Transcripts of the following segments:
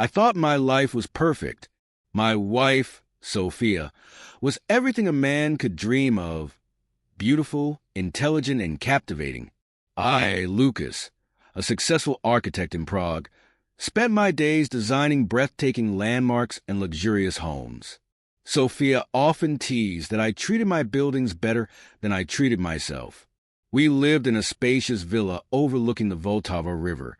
I thought my life was perfect. My wife, Sophia, was everything a man could dream of. Beautiful, intelligent, and captivating. I, Lucas, a successful architect in Prague, spent my days designing breathtaking landmarks and luxurious homes. Sophia often teased that I treated my buildings better than I treated myself. We lived in a spacious villa overlooking the Vltava River,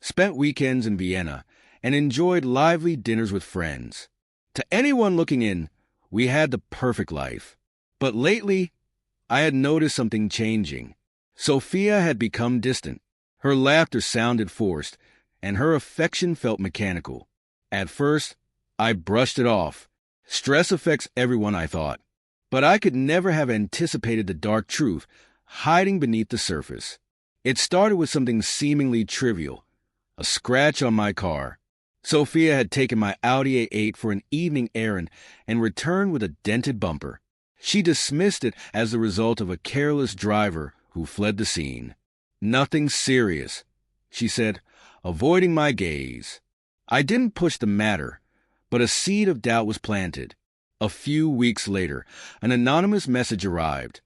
spent weekends in Vienna, and enjoyed lively dinners with friends. To anyone looking in, we had the perfect life. But lately, I had noticed something changing. Sophia had become distant. Her laughter sounded forced, and her affection felt mechanical. At first, I brushed it off. Stress affects everyone, I thought. But I could never have anticipated the dark truth hiding beneath the surface. It started with something seemingly trivial, a scratch on my car. Sophia had taken my Audi A8 for an evening errand and returned with a dented bumper. She dismissed it as the result of a careless driver who fled the scene. "Nothing serious," she said, avoiding my gaze. I didn't push the matter, but a seed of doubt was planted. A few weeks later, an anonymous message arrived.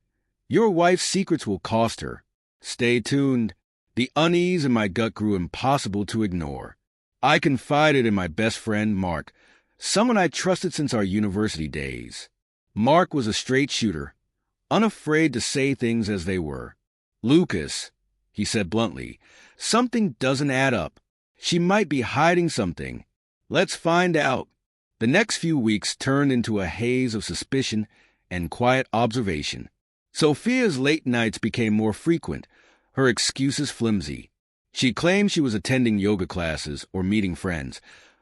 "Your wife's secrets will cost her. Stay tuned." The unease in my gut grew impossible to ignore. I confided in my best friend, Mark, someone I trusted since our university days. Mark was a straight shooter, unafraid to say things as they were. "Lucas," he said bluntly, "something doesn't add up. She might be hiding something. Let's find out." The next few weeks turned into a haze of suspicion and quiet observation. Sophia's late nights became more frequent, her excuses flimsy. She claimed she was attending yoga classes or meeting friends,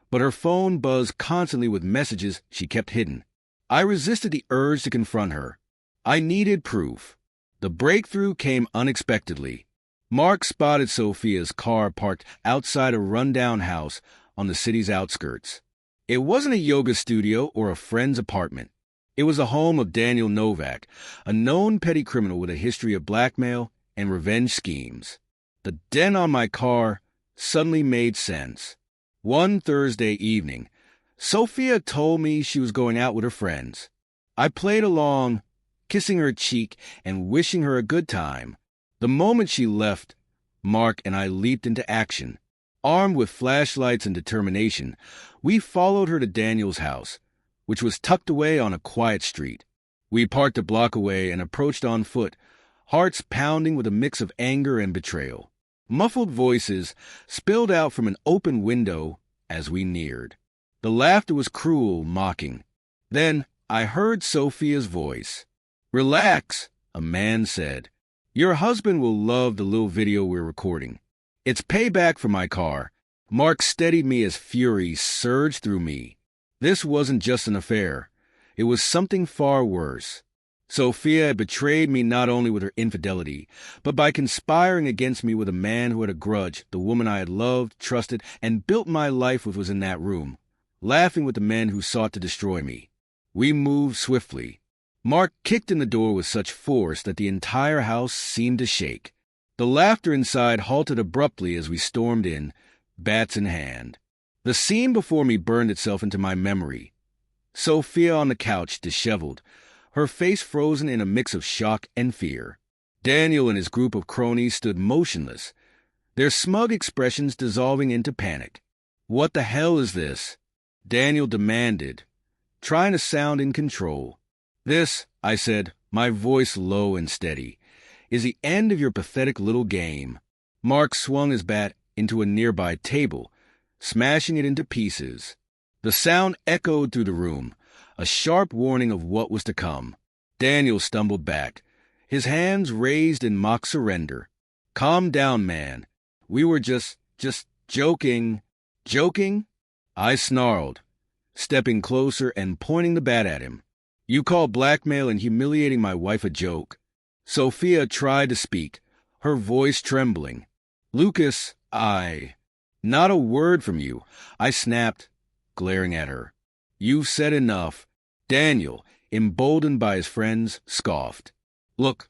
but her phone buzzed constantly with messages she kept hidden. I resisted the urge to confront her. I needed proof. The breakthrough came unexpectedly. Mark spotted Sophia's car parked outside a rundown house on the city's outskirts. It wasn't a yoga studio or a friend's apartment. It was the home of Daniel Novak, a known petty criminal with a history of blackmail and revenge schemes. The dent on my car suddenly made sense. One Thursday evening, Sophia told me she was going out with her friends. I played along, kissing her cheek and wishing her a good time. The moment she left, Mark and I leaped into action. Armed with flashlights and determination, we followed her to Daniel's house, which was tucked away on a quiet street. We parked a block away and approached on foot, hearts pounding with a mix of anger and betrayal. Muffled voices spilled out from an open window as we neared. The laughter was cruel, mocking. Then I heard Sophia's voice. "Relax," a man said. "Your husband will love the little video we're recording. It's payback for my car." Mark steadied me as fury surged through me. This wasn't just an affair. It was something far worse. Sophia had betrayed me not only with her infidelity, but by conspiring against me with a man who had a grudge the woman I had loved, trusted, and built my life with was in that room, laughing with the men who sought to destroy me. We moved swiftly. Mark kicked in the door with such force that the entire house seemed to shake. The laughter inside halted abruptly as we stormed in, bats in hand. The scene before me burned itself into my memory. Sophia on the couch, disheveled, her face frozen in a mix of shock and fear. Daniel and his group of cronies stood motionless, their smug expressions dissolving into panic. "What the hell is this?" Daniel demanded, trying to sound in control. "This," I said, my voice low and steady, "is the end of your pathetic little game." Mark swung his bat into a nearby table, smashing it into pieces. The sound echoed through the room, a sharp warning of what was to come. Daniel stumbled back, his hands raised in mock surrender. "Calm down, man. We were just joking." "Joking?" I snarled, stepping closer and pointing the bat at him. "You call blackmail and humiliating my wife a joke?" Sophia tried to speak, her voice trembling. "Lucas, Not a word from you," I snapped, glaring at her. "You've said enough." Daniel, emboldened by his friends, scoffed. "Look,"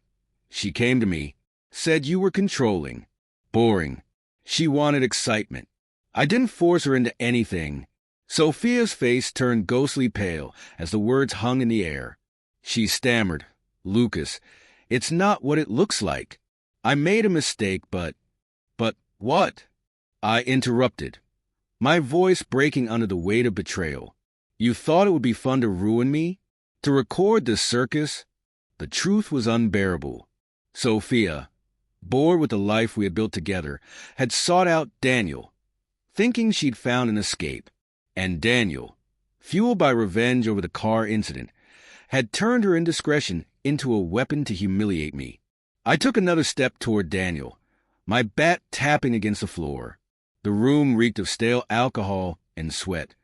she came to me, "said you were controlling. Boring." She wanted excitement. I didn't force her into anything. Sophia's face turned ghostly pale as the words hung in the air. She stammered, "Lucas, it's not what it looks like. I made a mistake, but what?" I interrupted, my voice breaking under the weight of betrayal. "You thought it would be fun to ruin me? To record this circus?" The truth was unbearable. Sophia, bored with the life we had built together, had sought out Daniel, thinking she'd found an escape. And Daniel, fueled by revenge over the car incident, had turned her indiscretion into a weapon to humiliate me. I took another step toward Daniel, my bat tapping against the floor. The room reeked of stale alcohol and sweat,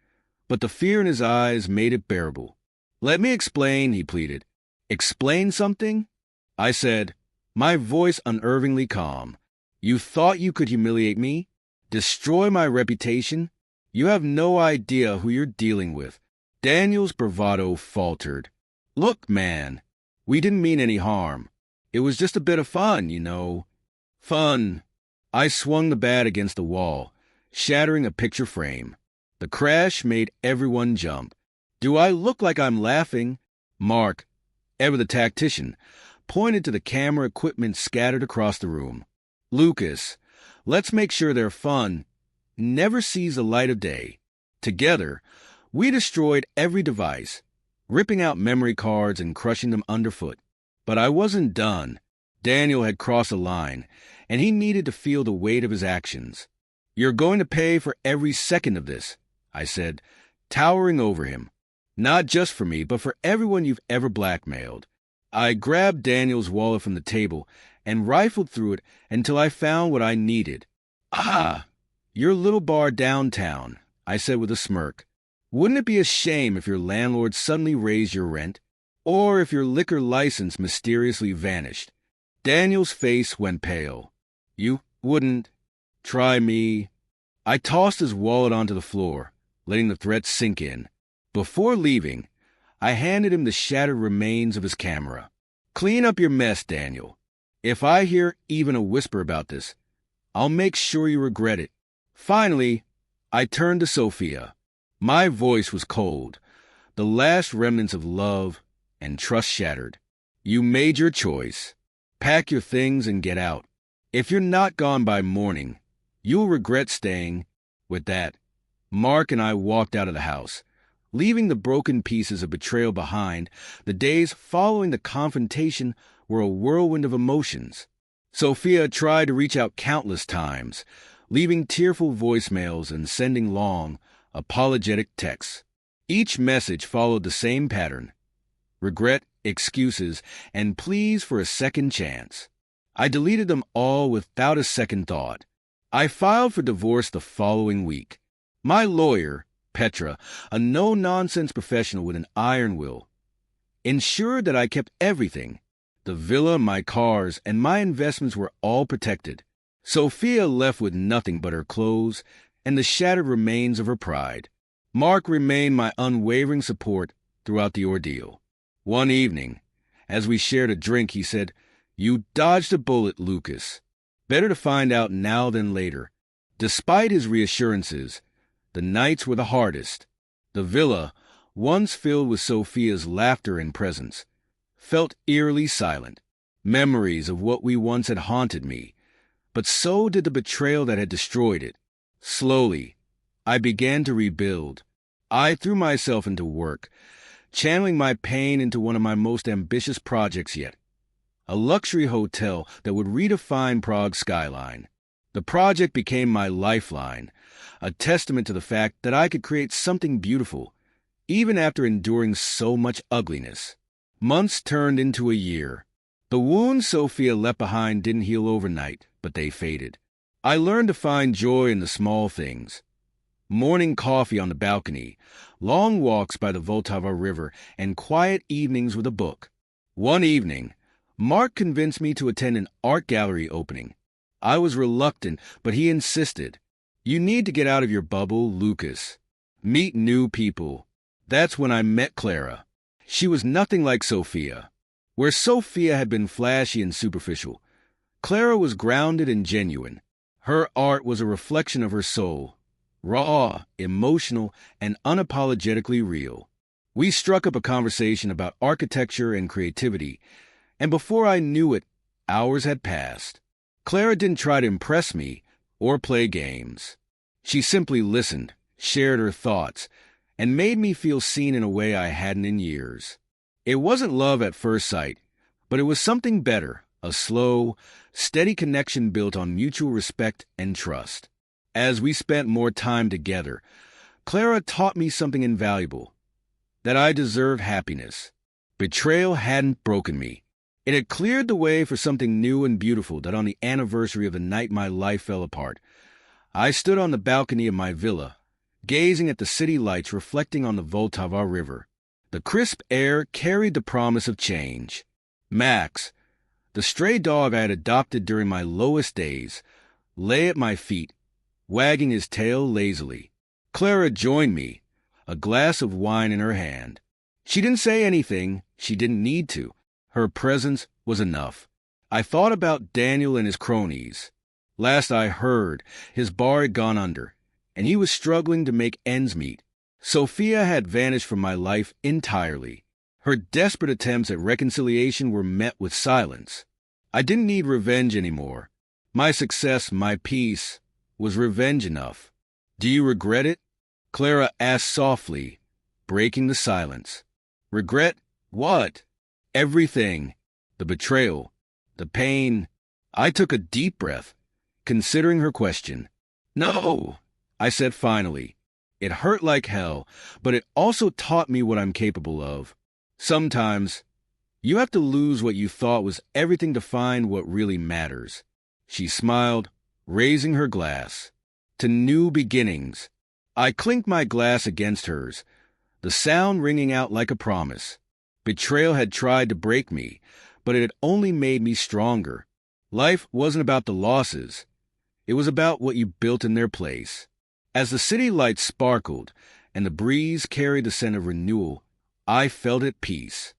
but the fear in his eyes made it bearable. "Let me explain," he pleaded. "Explain something?" I said, my voice unnervingly calm. "You thought you could humiliate me? Destroy my reputation? You have no idea who you're dealing with." Daniel's bravado faltered. "Look, man, we didn't mean any harm. It was just a bit of fun, you know." "Fun." I swung the bat against the wall, shattering a picture frame. The crash made everyone jump. "Do I look like I'm laughing?" Mark, ever the tactician, pointed to the camera equipment scattered across the room. "Lucas, let's make sure their fun never sees the light of day." Together, we destroyed every device, ripping out memory cards and crushing them underfoot. But I wasn't done. Daniel had crossed a line, and he needed to feel the weight of his actions. "You're going to pay for every second of this," I said, towering over him. "Not just for me, but for everyone you've ever blackmailed." I grabbed Daniel's wallet from the table and rifled through it until I found what I needed. "Ah, your little bar downtown," I said with a smirk. "Wouldn't it be a shame if your landlord suddenly raised your rent? Or if your liquor license mysteriously vanished?" Daniel's face went pale. "You wouldn't try me." I tossed his wallet onto the floor, letting the threat sink in. Before leaving, I handed him the shattered remains of his camera. "Clean up your mess, Daniel. If I hear even a whisper about this, I'll make sure you regret it." Finally, I turned to Sophia. My voice was cold, the last remnants of love and trust shattered. "You made your choice. Pack your things and get out. If you're not gone by morning, you'll regret staying." With that, Mark and I walked out of the house, leaving the broken pieces of betrayal behind. The days following the confrontation were a whirlwind of emotions. Sophia tried to reach out countless times, leaving tearful voicemails and sending long, apologetic texts. Each message followed the same pattern: regret, excuses, and pleas for a second chance. I deleted them all without a second thought. I filed for divorce the following week. My lawyer, Petra, a no-nonsense professional with an iron will, ensured that I kept everything. The villa, my cars, and my investments were all protected. Sophia left with nothing but her clothes and the shattered remains of her pride. Mark remained my unwavering support throughout the ordeal. One evening, as we shared a drink, he said, "You dodged a bullet, Lucas. Better to find out now than later." Despite his reassurances, the nights were the hardest. The villa, once filled with Sophia's laughter and presence, felt eerily silent. Memories of what we once had haunted me, but so did the betrayal that had destroyed it. Slowly, I began to rebuild. I threw myself into work, channeling my pain into one of my most ambitious projects yet: a luxury hotel that would redefine Prague's skyline. The project became my lifeline, a testament to the fact that I could create something beautiful, even after enduring so much ugliness. Months turned into a year. The wounds Sophia left behind didn't heal overnight, but they faded. I learned to find joy in the small things: morning coffee on the balcony, long walks by the Vltava River, and quiet evenings with a book. One evening, Mark convinced me to attend an art gallery opening. I was reluctant, but he insisted. "You need to get out of your bubble, Lucas. Meet new people." That's when I met Clara. She was nothing like Sophia. Where Sophia had been flashy and superficial, Clara was grounded and genuine. Her art was a reflection of her soul, raw, emotional, and unapologetically real. We struck up a conversation about architecture and creativity, and before I knew it, hours had passed. Clara didn't try to impress me or play games. She simply listened, shared her thoughts, and made me feel seen in a way I hadn't in years. It wasn't love at first sight, but it was something better, a slow, steady connection built on mutual respect and trust. As we spent more time together, Clara taught me something invaluable, that I deserved happiness. Betrayal hadn't broken me. It had cleared the way for something new and beautiful that on the anniversary of the night my life fell apart, I stood on the balcony of my villa, gazing at the city lights reflecting on the Vltava River. The crisp air carried the promise of change. Max, the stray dog I had adopted during my lowest days, lay at my feet, wagging his tail lazily. Clara joined me, a glass of wine in her hand. She didn't say anything. She didn't need to. Her presence was enough. I thought about Daniel and his cronies. Last I heard, his bar had gone under, and he was struggling to make ends meet. Sophia had vanished from my life entirely. Her desperate attempts at reconciliation were met with silence. I didn't need revenge anymore. My success, my peace, was revenge enough. Do you regret it? Clara asked softly, breaking the silence. Regret what? Everything. The betrayal. The pain. I took a deep breath, considering her question. No, I said finally. It hurt like hell, but it also taught me what I'm capable of. Sometimes, you have to lose what you thought was everything to find what really matters. She smiled, raising her glass. To new beginnings. I clinked my glass against hers, the sound ringing out like a promise. Betrayal had tried to break me, but it had only made me stronger. Life wasn't about the losses. It was about what you built in their place. As the city lights sparkled and the breeze carried the scent of renewal, I felt at peace.